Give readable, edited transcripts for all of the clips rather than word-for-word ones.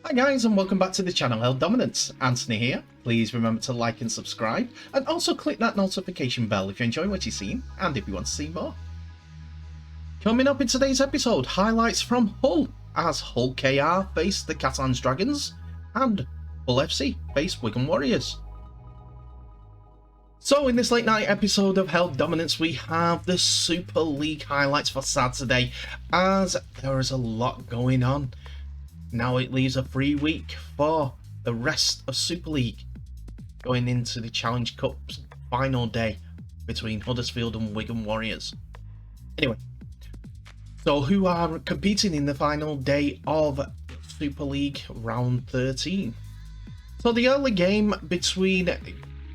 Hi guys, and welcome back to the channel. Held Dominance, Anthony here. Please remember to like and subscribe, and also click that notification bell if you enjoy what you've seen and if you want to see more. Coming up in today's episode, highlights from Hull as Hull KR face the Catalans Dragons and Hull FC face Wigan Warriors. So in this late night episode of Held Dominance, we have the Super League highlights for Saturday, as there is a lot going on. Now it leaves a free week for the rest of Super League, going into the Challenge Cup's final day between Huddersfield and Wigan Warriors. Anyway, so who are competing in the final day of Super League round 13? So the early game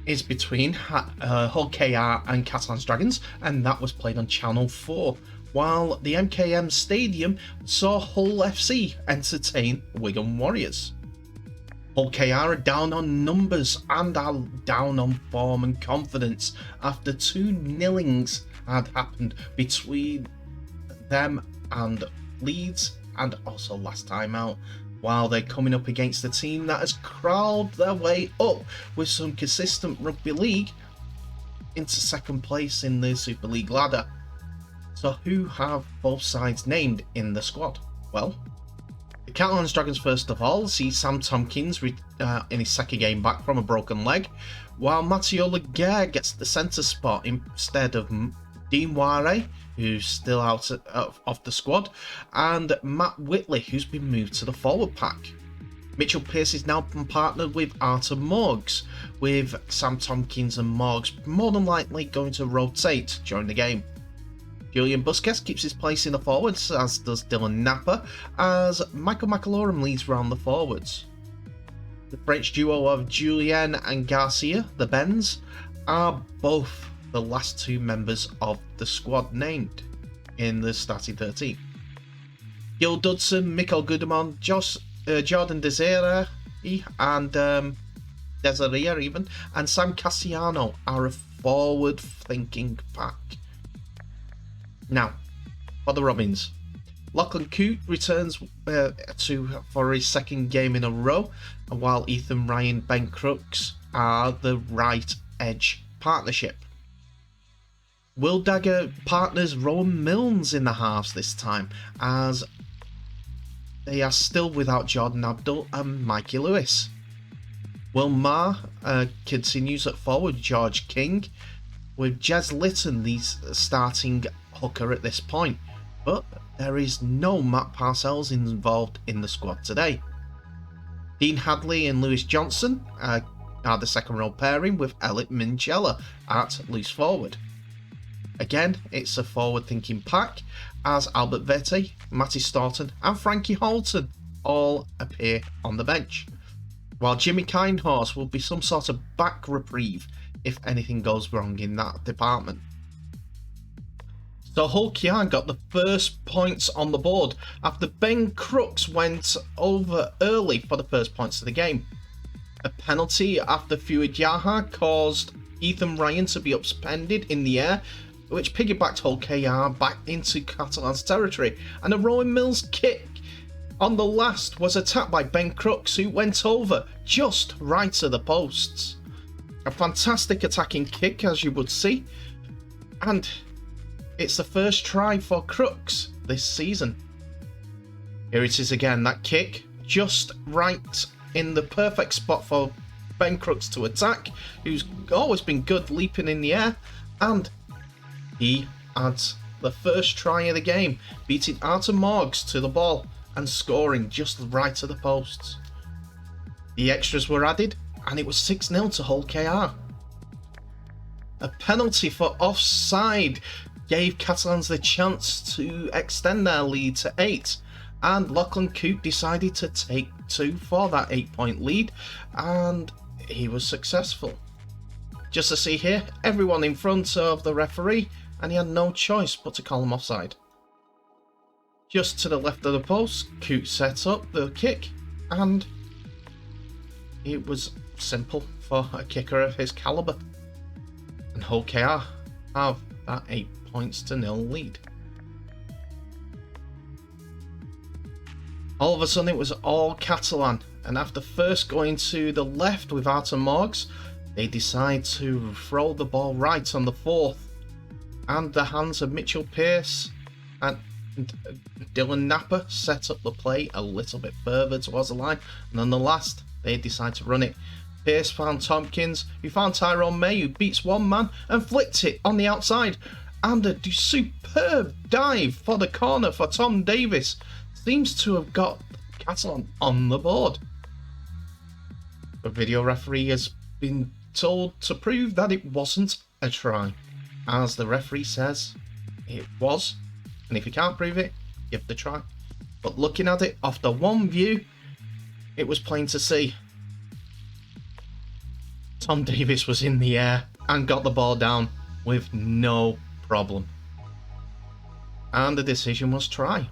is between Hull KR and Catalans Dragons, and that was played on Channel 4. While the MKM Stadium saw Hull FC entertain Wigan Warriors. Hull KR are down on numbers and are down on form and confidence after two nillings had happened between them and Leeds, and also last time out, while they're coming up against a team that has crawled their way up with some consistent rugby league into second place in the Super League ladder. So who have both sides named in the squad? Well, the Catalans Dragons first of all see Sam Tomkins in his second game back from a broken leg, while Matteo Laguerre gets the centre spot instead of Dean Ware, who's still out of the squad, and Matt Whitley, who's been moved to the forward pack. Mitchell Pearce is now partnered with Artur Morgs, with Sam Tomkins and Morgs more than likely going to rotate during the game. Julian Busquets keeps his place in the forwards, as does Dylan Napa, as Michael McAlorum leads round the forwards. The French duo of Julien and Garcia, the Bens, are both the last two members of the squad named in the starting 13. Gil Dudson, Mikkel Gudemon, Jordan Desire, and Desiree even, and Sam Cassiano are a forward-thinking pack. Now, for the Robins, Lachlan Coote returns for his second game in a row, while Ethan Ryan, Ben Crooks are the right edge partnership. Will Dagger partners Rowan Milnes in the halves this time, as they are still without Jordan Abdul and Mikey Lewis. Will Marr continues at forward George King, with Jez Litton the starting hooker at this point, but there is no Matt Parcells involved in the squad today. Dean Hadley and Lewis Johnson are the second row pairing, with Elliot Minchella at loose forward. Again, it's a forward-thinking pack, as Albert Vete, Matty Staunton and Frankie Holton all appear on the bench, while Jimmy Kindhorse will be some sort of back reprieve if anything goes wrong in that department. So Hull KR got the first points on the board after Ben Crooks went over early for the first points of the game. A penalty after Fuad Yaha caused Ethan Ryan to be upended in the air, which piggybacked Hull KR back into Catalans territory, and a Rowan Milnes kick on the last was attacked by Ben Crooks, who went over just right to the posts. A fantastic attacking kick, as you would see, and it's the first try for Crooks this season. Here it is again, that kick just right in the perfect spot for Ben Crooks to attack, who's always been good leaping in the air, and he adds the first try of the game, beating Artur Morgs to the ball and scoring just right to the posts. The extras were added, and it was 6-0 to Hull KR. A penalty for offside gave Catalans the chance to extend their lead to 8, and Lachlan Coote decided to take 2 for that 8-point lead, and he was successful. Just to see here, everyone in front of the referee, and he had no choice but to call him offside. Just to the left of the post, Coote set up the kick, and it was simple for a kicker of his calibre. And Hull KR have that 8-0 lead. All of a sudden it was all Catalan, and after first going to the left with Artur Morgs, they decide to throw the ball right on the fourth, and the hands of Mitchell Pearce and Dylan Napper set up the play a little bit further towards the line, and on the last they decide to run it. Pearce found Tompkins, who found Tyrone May, who beats one man and flicked it on the outside, and a superb dive for the corner for Tom Davis seems to have got Catalan on the board. The video referee has been told to prove that it wasn't a try, as the referee says it was, and if you can't prove it, give the try. But looking at it off the one view, it was plain to see Tom Davis was in the air and got the ball down with no problem. And the decision was try.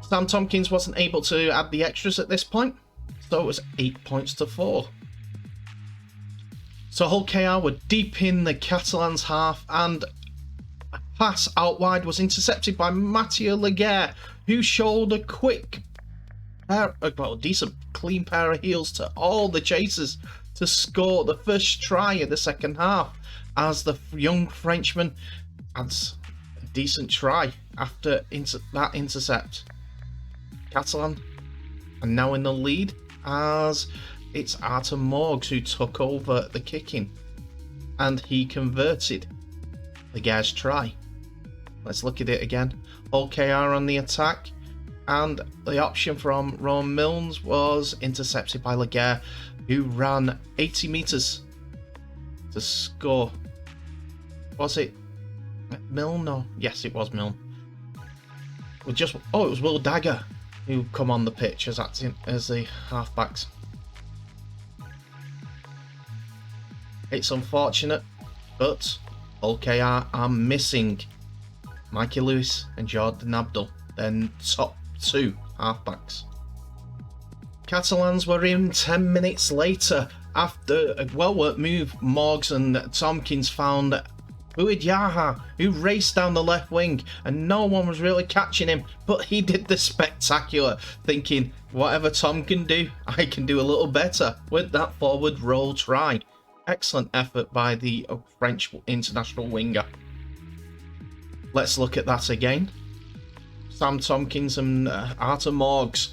Sam Tompkins wasn't able to add the extras at this point, so it was 8 points to 4. So Hull KR were deep in the Catalans' half, and a pass out wide was intercepted by Mathieu Laguerre, who showed a quick, decent clean pair of heels to all the chasers to score the first try of the second half, as the young Frenchman adds a decent try after that intercept. Catalan are now in the lead, as it's Artur Morgs who took over the kicking, and he converted Laguerre's try. Let's look at it again. Hull KR on the attack, and the option from Ron Milnes was intercepted by Laguerre, who ran 80 metres to score. Was it Milne? No. Yes, it Milne. It was Will Dagger who come on the pitch as acting as the halfbacks. It's unfortunate, but Hull KR are missing Mikey Lewis and Jordan Abdul, their top two halfbacks. Catalans were in 10 minutes later after a well-worked move. Morgs and Tompkins found Fouad Yaha, who raced down the left wing, and no one was really catching him, but he did the spectacular, thinking, whatever Tom can do, I can do a little better, with that forward roll try. Excellent effort by the French international winger. Let's look at that again. Sam Tompkins and Artur Morgs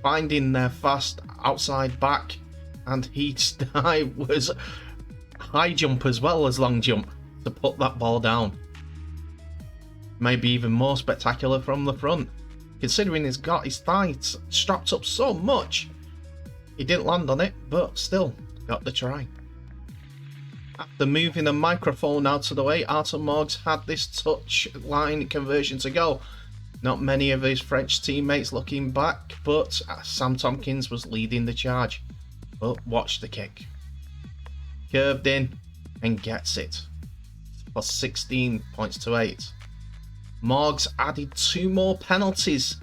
finding their fast outside back, and his dive was high jump as well as long jump to put that ball down. Maybe even more spectacular from the front, considering he's got his thighs strapped up so much. He didn't land on it, but still got the try. After moving the microphone out of the way, Artur Morgs had this touch line conversion to go. Not many of his French teammates looking back, but Sam Tompkins was leading the charge. But watch the kick. Curved in and gets it for 16 points to 8. Morgs added 2 more penalties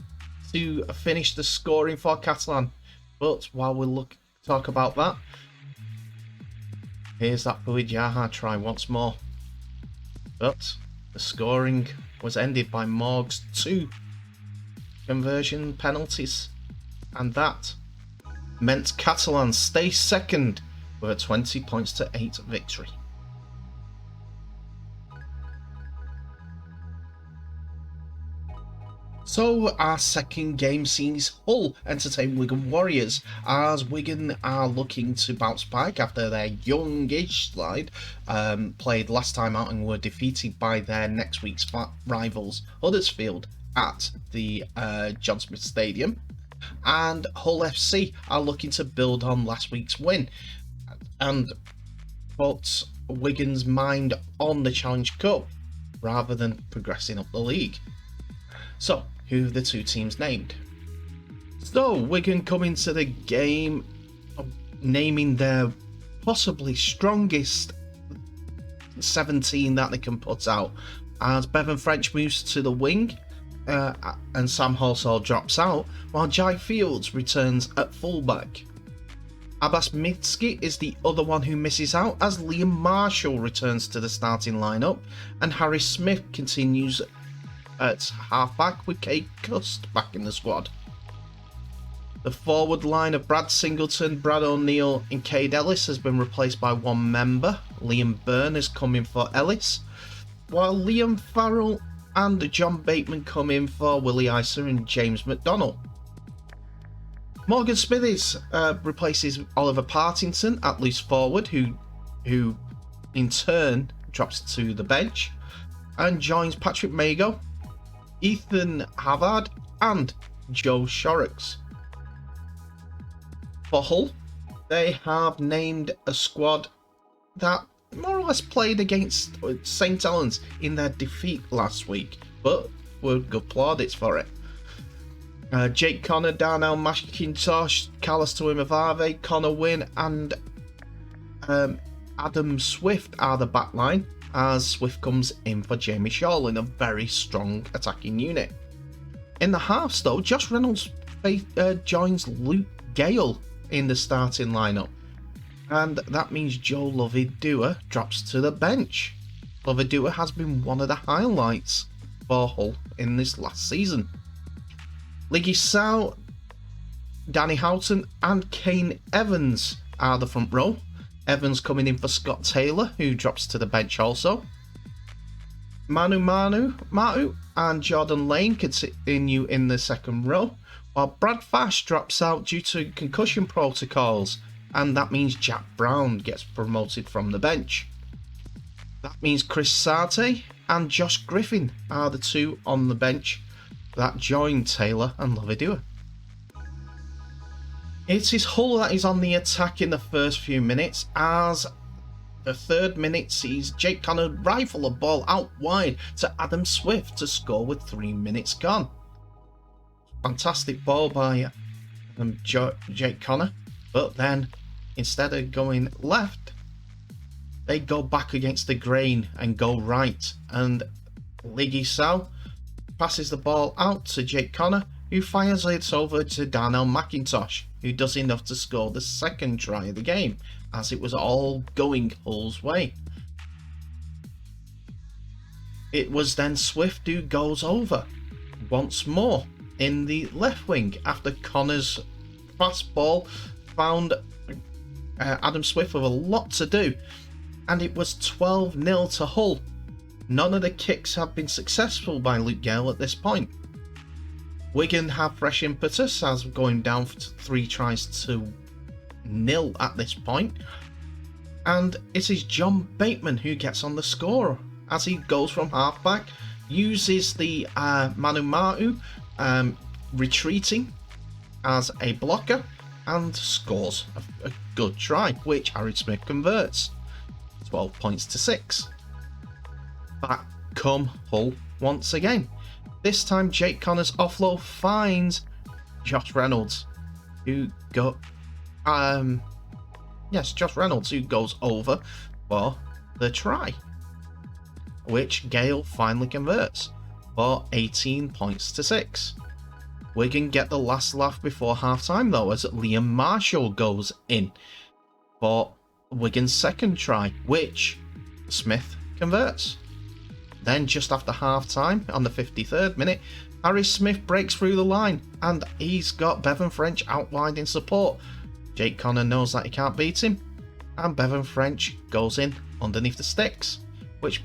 to finish the scoring for Catalan. But while we talk about that, here's that Fouad Yaha try once more. But the scoring was ended by Morgs' 2 conversion penalties, and that meant Catalan stay second with a 20 points to 8 victory. So our second game sees Hull entertain Wigan Warriors, as Wigan are looking to bounce back after their youngish side played last time out and were defeated by their next week's rivals Huddersfield at the John Smith Stadium. And Hull FC are looking to build on last week's win and put Wigan's mind on the Challenge Cup rather than progressing up the league. So, who have the two teams named? So, Wigan come into the game naming their possibly strongest 17 that they can put out, as Bevan French moves to the wing and Sam Horsall drops out, while Jai Fields returns at fullback. Abbas Mitski is the other one who misses out, as Liam Marshall returns to the starting lineup, and Harry Smith continues at halfback with Kate Cust back in the squad. The forward line of Brad Singleton, Brad O'Neill and Cade Ellis has been replaced by one member. Liam Byrne is coming for Ellis, while Liam Farrell and John Bateman come in for Willie Isa and James McDonnell. Morgan Smithies replaces Oliver Partington at loose forward, who in turn drops to the bench and joins Patrick Mago, Ethan Havard and Joe Shorrocks. For Hull, they have named a squad that more or less played against St. Helens in their defeat last week, but were good plaudits for it. Jake Connor, Darnell McIntosh, Carlos Tuimavave, Connor Wynn and Adam Swift are the backline, as Swift comes in for Jamie Shaw in a very strong attacking unit. In the halves though, Josh Reynolds joins Luke Gale in the starting lineup, and that means Joe Lovidua drops to the bench. Lovidua has been one of the highlights for Hull in this last season. Liggy Sow, Danny Houghton and Kane Evans are the front row. Evans coming in for Scott Taylor, who drops to the bench also. Manu and Jordan Lane continue in the second row, while Brad Fash drops out due to concussion protocols, and that means Jack Brown gets promoted from the bench. That means Chris Sarte and Josh Griffin are the two on the bench that join Taylor and Lovidua. It is Hull that is on the attack in the first few minutes, as the third minute sees Jake Connor rifle a ball out wide to Adam Swift to score with 3 minutes gone. Fantastic ball by Jake Connor, but then instead of going left, they go back against the grain and go right, and Liggy Sow passes the ball out to Jake Connor, who fires it over to Darnell McIntosh, who does enough to score the second try of the game, as it was all going Hull's way. It was then Swift who goes over once more in the left wing after Connor's fast ball found Adam Swift with a lot to do, and it was 12-0 to Hull. None of the kicks have been successful by Luke Gale at this point. Wigan have fresh impetus as going down for 3 tries to 0 at this point, and it is John Bateman who gets on the score as he goes from halfback, uses the Manu retreating as a blocker and scores a good try, which Harry Smith converts. 12 points to 6. Back come Hull once again. This time Jake Connor's offload finds Josh Reynolds, who goes over for the try, which Gale finally converts for 18 points to 6. Wigan get the last laugh before half-time though, as Liam Marshall goes in for Wigan's second try, which Smith converts. Then just after half-time, on the 53rd minute, Harry Smith breaks through the line and he's got Bevan French out wide in support. Jake Connor knows that he can't beat him, and Bevan French goes in underneath the sticks, which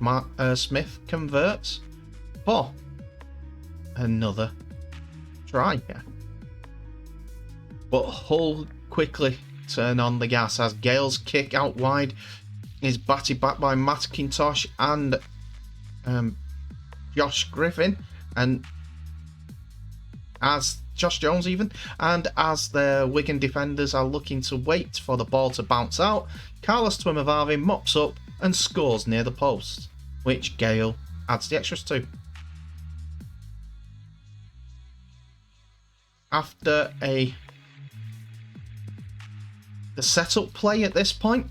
Smith converts for another try. But Hull quickly turn on the gas as Gale's kick out wide is batted back by McIntosh and Josh Griffin, and as Josh Jones even, and as the Wigan defenders are looking to wait for the ball to bounce out, Carlos Tuimavave mops up and scores near the post, which Gale adds the extras to. After the setup play at this point,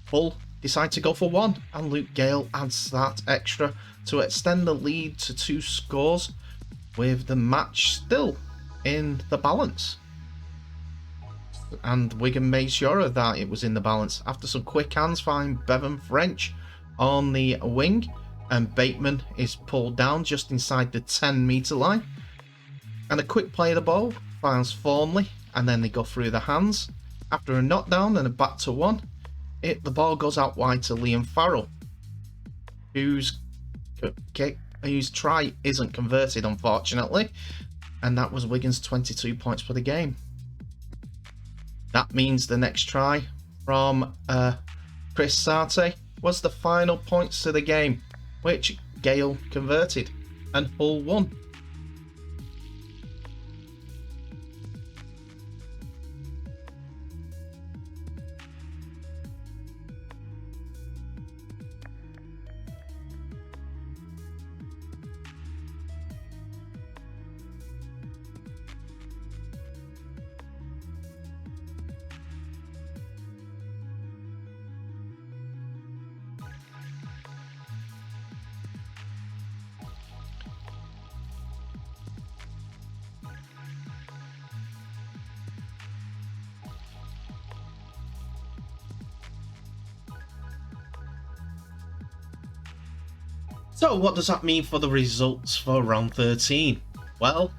Hull decide to go for one, and Luke Gale adds that extra to extend the lead to 2 scores, with the match still in the balance. And Wigan made sure that it was in the balance after some quick hands find Bevan French on the wing, and Bateman is pulled down just inside the 10-metre line. And a quick play of the ball finds Thornley, and then they go through the hands. After a knockdown and a back to one, the ball goes out wide to Liam Farrell, whose try isn't converted, unfortunately, and that was Wigan's 22 points for the game. That means the next try from Chris Sarte was the final points to the game, which Gale converted, and Hull won. So what does that mean for the results for round 13? Well,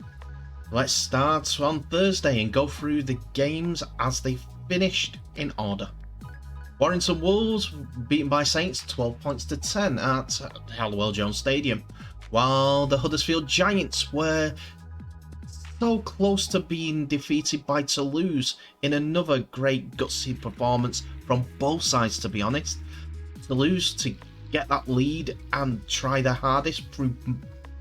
let's start on Thursday and go through the games as they finished in order. Warrington Wolves beaten by Saints 12 points to 10 at Hallowell Jones Stadium, while the Huddersfield Giants were so close to being defeated by Toulouse in another great gutsy performance from both sides, to be honest. Toulouse to get that lead and try their hardest through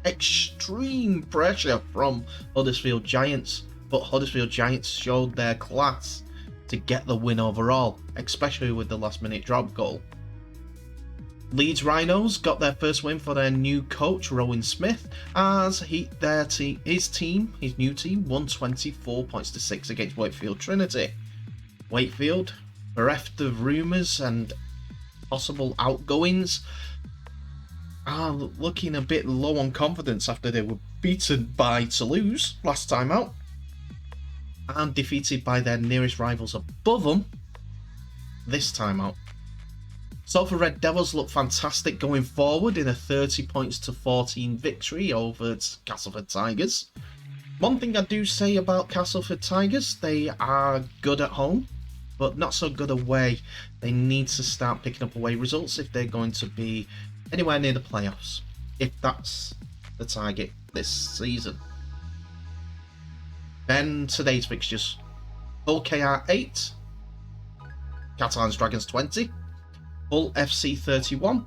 extreme pressure from Huddersfield Giants, but Huddersfield Giants showed their class to get the win overall, especially with the last minute drop goal. Leeds Rhinos got their first win for their new coach Rowan Smith as his new team won 24 points to 6 against Wakefield Trinity. Wakefield, bereft of rumours and possible outgoings, are looking a bit low on confidence after they were beaten by Toulouse last time out and defeated by their nearest rivals above them this time out. Salford Red Devils look fantastic going forward in a 30 points to 14 victory over Castleford Tigers. One thing I do say about Castleford Tigers, they are good at home, but not so good away. They need to start picking up away results if they're going to be anywhere near the playoffs, if that's the target this season. Then today's fixtures. Hull KR 8, Catalans Dragons 20, Hull FC 31,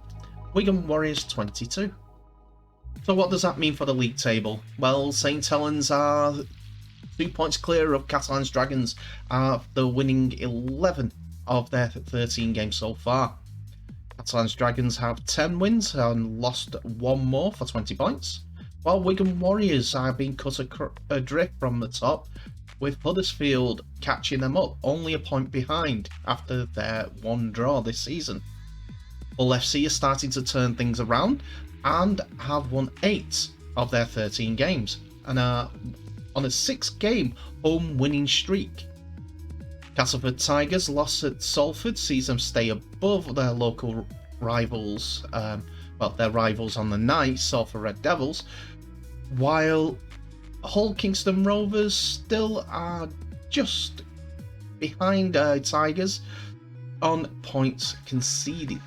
Wigan Warriors 22. So what does that mean for the league table? Well, St Helens are 2 points clear of Catalans Dragons after winning 11 of their 13 games so far. Catalans Dragons have 10 wins and lost one more for 20 points, while Wigan Warriors are being cut adrift from the top, with Huddersfield catching them up only a point behind after their one draw this season. Hull FC are starting to turn things around and have won 8 of their 13 games and are on a 6-game home winning streak. Castleford Tigers' loss at Salford sees them stay above their local rivals, their rivals on the night, Salford Red Devils, while Hull Kingston Rovers still are just behind Tigers on points conceded.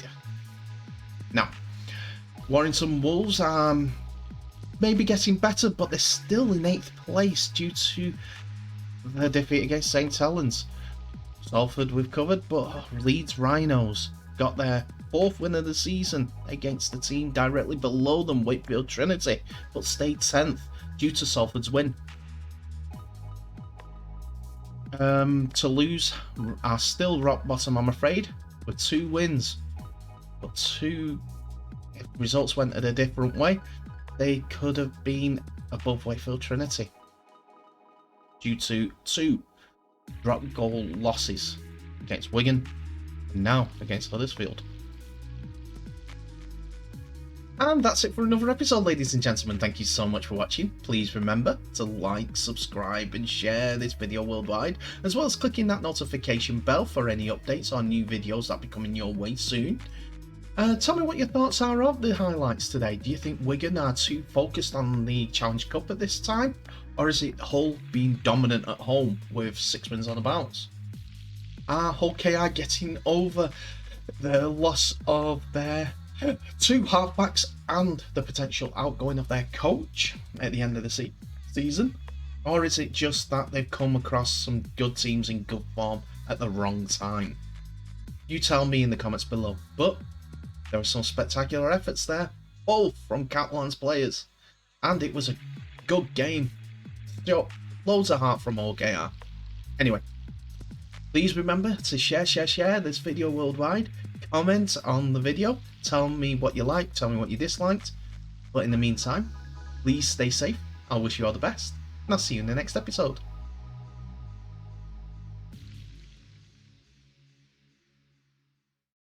Now, Warrington Wolves are maybe getting better, but they're still in 8th place due to the defeat against St Helens. Salford we've covered, but Leeds Rhinos got their 4th win of the season against the team directly below them, Wakefield Trinity, but stayed 10th due to Salford's win. Toulouse are still rock bottom, I'm afraid, with 2 wins, but if results went in a different way, they could have been above Wakefield Trinity due to 2 drop goal losses against Wigan and now against Huddersfield. And that's it for another episode, ladies and gentlemen. Thank you so much for watching. Please remember to like, subscribe and share this video worldwide, as well as clicking that notification bell for any updates on new videos that will be coming your way soon. Tell me what your thoughts are of the highlights today. Do you think Wigan are too focused on the Challenge Cup at this time? Or is it Hull being dominant at home with 6 wins on the bounce? Are Hull KR getting over the loss of their 2 halfbacks and the potential outgoing of their coach at the end of the season? Or is it just that they've come across some good teams in good form at the wrong time? You tell me in the comments below. But there were some spectacular efforts there, both from Catalan's players, and it was a good game. Still, loads of heart from OKR. Anyway, please remember to share this video worldwide. Comment on the video, tell me what you liked, tell me what you disliked. But in the meantime, please stay safe. I wish you all the best, and I'll see you in the next episode.